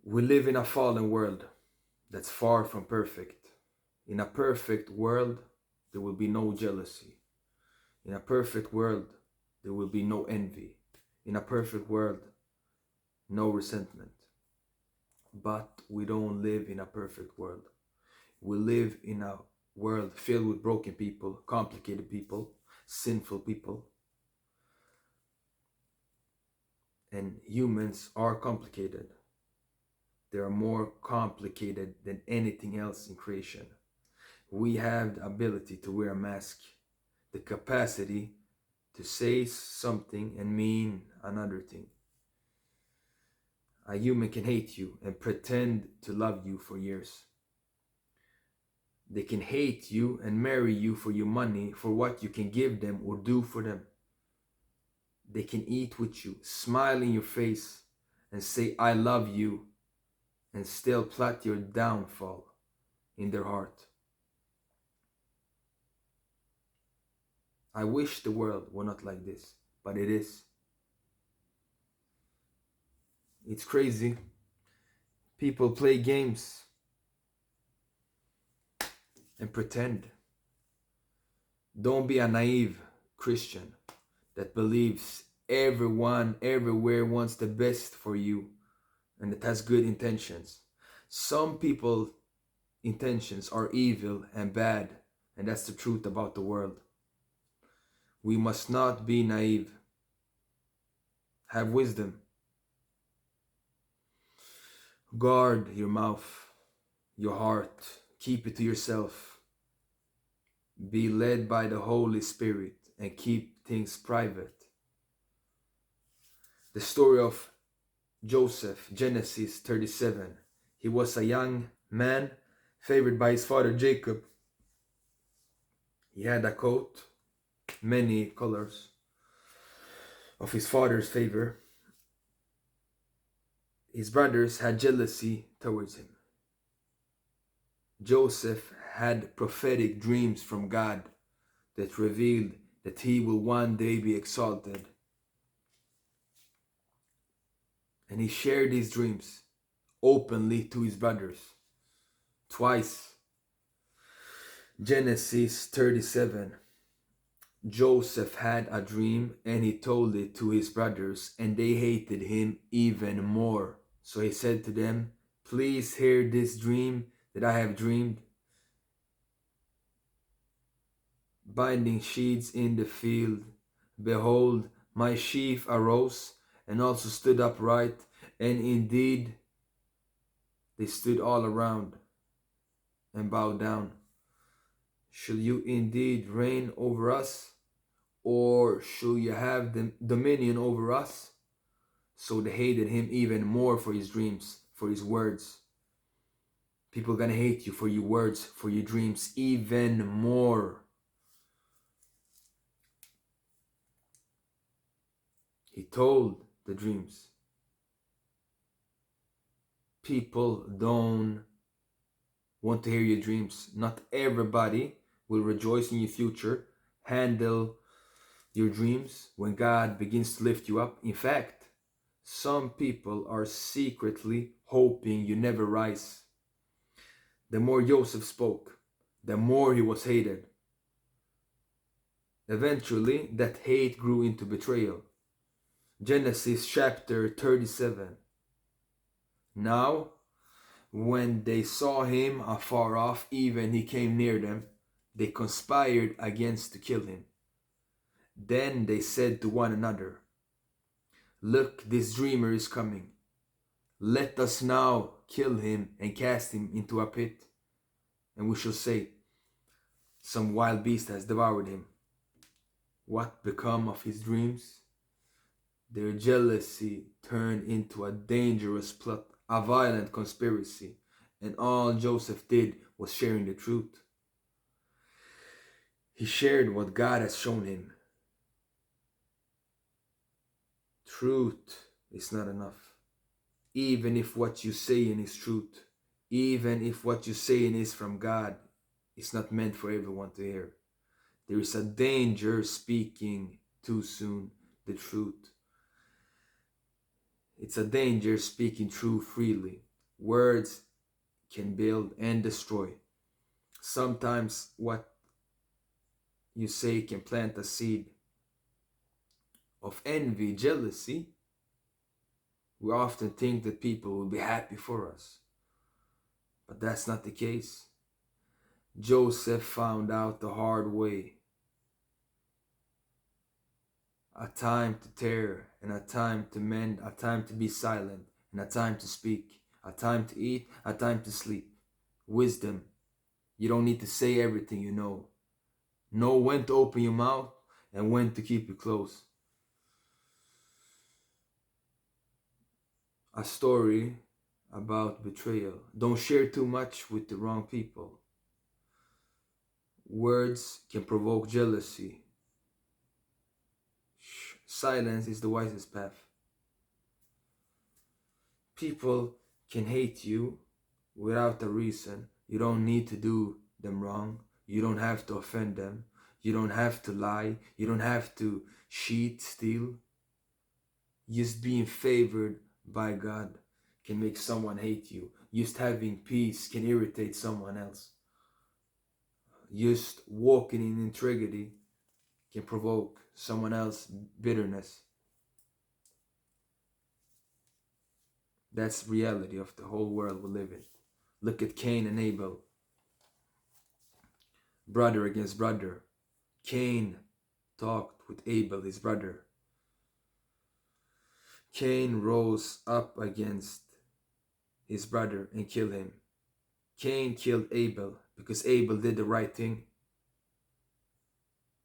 We live in a fallen world that's far from perfect. In a perfect world, there will be no jealousy. In a perfect world, there will be no envy. In a perfect world, no resentment. But we don't live in a perfect world. We live in a world filled with broken people, complicated people, sinful people. And humans are complicated. They are more complicated than anything else in creation. We have the ability to wear a mask, the capacity to say something and mean another thing. A human can hate you and pretend to love you for years. They can hate you and marry you for your money, for what you can give them or do for them. They can eat with you, smile in your face, and say, I love you, and still plot your downfall in their heart. I wish the world were not like this, but it is. It's crazy. People play games and pretend. Don't be a naive Christian that believes everyone everywhere wants the best for you and that has good intentions. Some people's intentions are evil and bad, and that's the truth about the world. We must not be naive. Have wisdom. Guard your mouth, your heart. Keep it to yourself. Be led by the Holy Spirit and keep things private. The story of Joseph, Genesis 37. He was a young man favored by his father Jacob. He had a coat, many colors, of his father's favor. His brothers had jealousy towards him. Joseph had prophetic dreams from God that revealed that he will one day be exalted. And he shared his dreams openly to his brothers. Twice. Genesis 37. Joseph had a dream and he told it to his brothers, and they hated him even more. So he said to them, please hear this dream that I have dreamed. Binding sheaves in the field, behold, my sheaf arose and also stood upright, and indeed they stood all around and bowed down. Shall you indeed reign over us, or shall you have dominion over us? So they hated him even more for his dreams, for his words. People are gonna hate you for your words, for your dreams, even more. He told the dreams. People don't want to hear your dreams. Not everybody will rejoice in your future, handle your dreams when God begins to lift you up. In fact, some people are secretly hoping you never rise. The more Joseph spoke, the more he was hated. Eventually, that hate grew into betrayal. Genesis chapter 37. Now, when they saw him afar off, even he came near them, they conspired against to kill him. Then they said to one another, look, this dreamer is coming. Let us now kill him and cast him into a pit, and we shall say, some wild beast has devoured him. What become of his dreams? Their jealousy turned into a dangerous plot, a violent conspiracy, and all Joseph did was sharing the truth. He shared what God has shown him. Truth is not enough. Even if what you saying is truth, even if what you saying is from God, it's not meant for everyone to hear. There is a danger speaking too soon the truth. It's a danger speaking truth freely. Words can build and destroy. Sometimes what you say can plant a seed of envy, jealousy. We often think that people will be happy for us, but that's not the case. Joseph found out the hard way. A time to tear, and a time to mend, a time to be silent, and a time to speak, a time to eat, a time to sleep. Wisdom. You don't need to say everything you know. Know when to open your mouth and when to keep it closed. A story about betrayal. Don't share too much with the wrong people. Words can provoke jealousy. Silence is the wisest path. People can hate you without a reason. You don't need to do them wrong. You don't have to offend them. You don't have to lie. You don't have to cheat, steal. Just being favored by God can make someone hate you. Just having peace can irritate someone else. Just walking in integrity can provoke someone else's bitterness. That's reality of the whole world we live in. Look at Cain and Abel. Brother against brother. Cain talked with Abel, his brother. Cain rose up against his brother and killed him. Cain killed Abel because Abel did the right thing.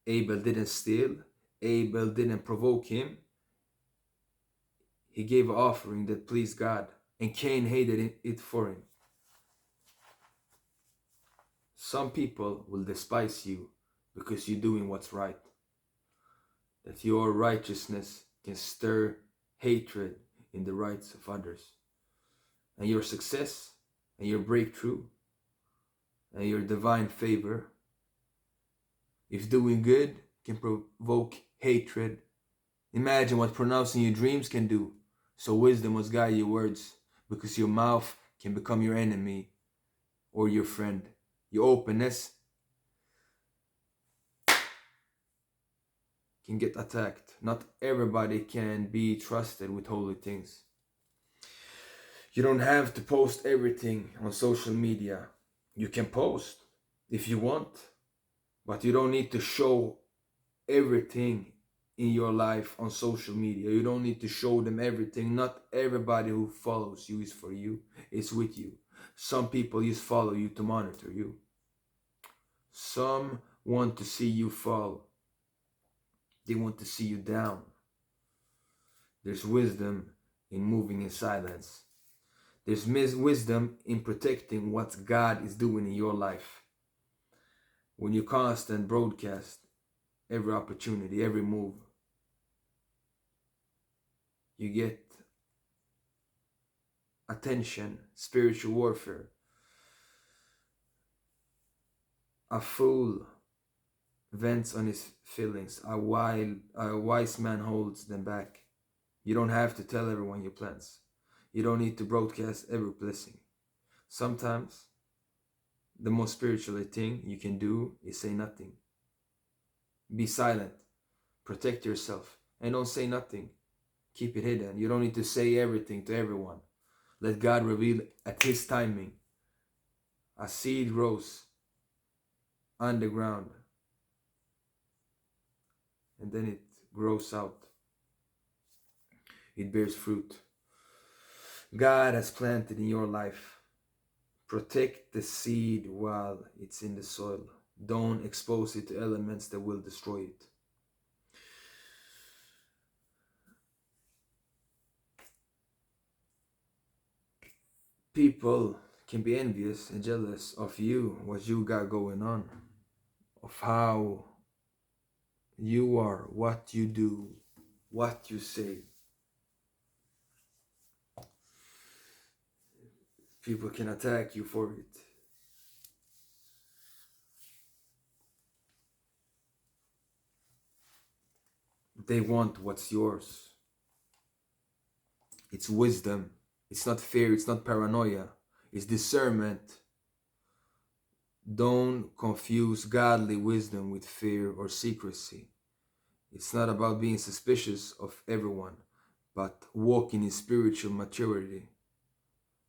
Abel didn't steal. Abel didn't provoke him. He gave an offering that pleased God, and Cain hated it for him. Some people will despise you because you're doing what's right. That your righteousness can stir hatred in the rights of others. And your success and your breakthrough and your divine favor, if doing good can provoke hatred, imagine what pronouncing your dreams can do. So wisdom must guide your words, because your mouth can become your enemy or your friend. Your openness can get attacked. Not everybody can be trusted with holy things. You don't have to post everything on social media. You can post if you want, but you don't need to show everything in your life on social media. You don't need to show them everything. Not everybody who follows you is for you, it's with you. Some people just follow you to monitor you. Some want to see you fall. They want to see you down. There's wisdom in moving in silence. There's wisdom in protecting what God is doing in your life. When you constant broadcast every opportunity, every move, you get attention, spiritual warfare. A fool vents on his feelings. A wise man holds them back. You don't have to tell everyone your plans. You don't need to broadcast every blessing. Sometimes the most spiritual thing you can do is say nothing. Be silent. Protect yourself. And don't say nothing. Keep it hidden. You don't need to say everything to everyone. Let God reveal at His timing. A seed grows underground, and then it grows out. It bears fruit. God has planted in your life. Protect the seed while it's in the soil. Don't expose it to elements that will destroy it. People can be envious and jealous of you, what you got going on, of how you are, what you do, what you say. People can attack you for it. They want what's yours. It's wisdom It's not fear, it's not paranoia, it's discernment. Don't confuse godly wisdom with fear or secrecy. It's not about being suspicious of everyone, but walking in spiritual maturity.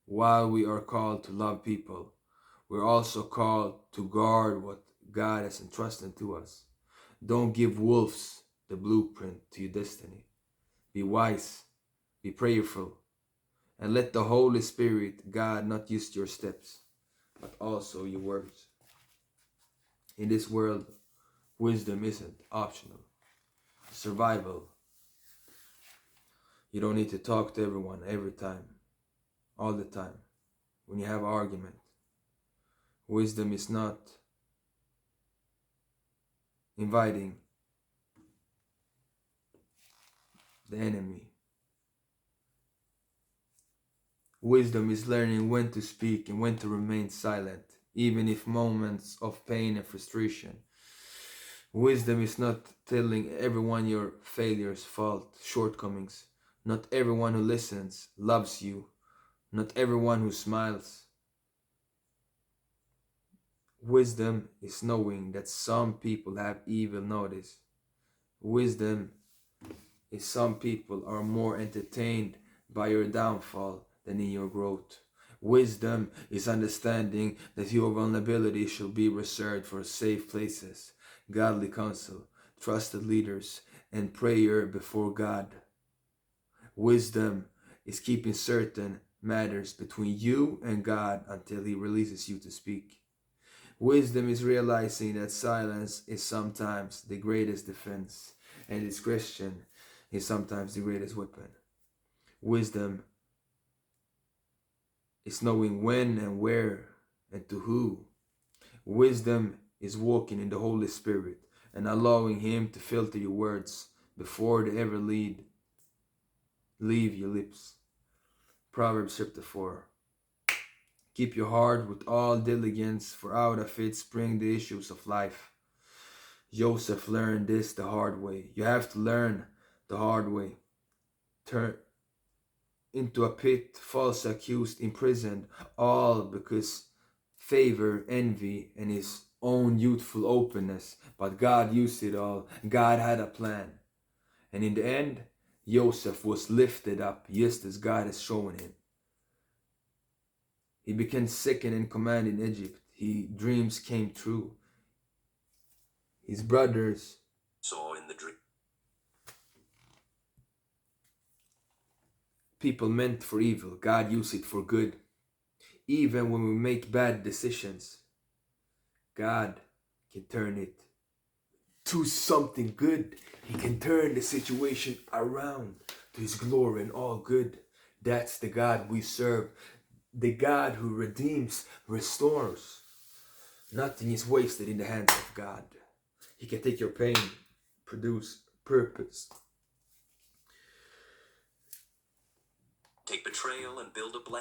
While we are called to love people, we're also called to guard what God has entrusted to us. Don't give wolves the blueprint to your destiny. Be wise, be prayerful, and let the Holy Spirit guide not just your steps, but also your words. In this world, wisdom isn't optional. Survival. You don't need to talk to everyone every time, all the time, when you have an argument. Wisdom is not inviting the enemy. Wisdom is learning when to speak and when to remain silent, even if moments of pain and frustration. Wisdom is not telling everyone your failures, fault, shortcomings. Not everyone who listens loves you. Not everyone who smiles. Wisdom is knowing that some people have evil notice. Wisdom is some people are more entertained by your downfall than in your growth. Wisdom is understanding that your vulnerability should be reserved for safe places, godly counsel, trusted leaders, and prayer before God. Wisdom is keeping certain matters between you and God until He releases you to speak. Wisdom is realizing that silence is sometimes the greatest defense, and discretion is sometimes the greatest weapon. Wisdom is knowing when and where and to who. Wisdom is walking in the Holy Spirit and allowing Him to filter your words before they ever leave your lips. Proverbs chapter 4. Keep your heart with all diligence, for out of it spring the issues of life. Joseph learned this the hard way. You have to learn the hard way. Turn into a pit, false accused, imprisoned, all because favor, envy, and his own youthful openness. But God used it all. God had a plan. And in the end, Joseph was lifted up just as God has shown him. He became second in command in Egypt. His dreams came true. His brothers saw in the dream. People meant for evil, God used it for good. Even when we make bad decisions, God can turn it to something good. He can turn the situation around to His glory and all good. That's the God we serve. The God who redeems, restores. Nothing is wasted in the hands of God. He can take your pain, produce purpose. Take betrayal and build a blessing.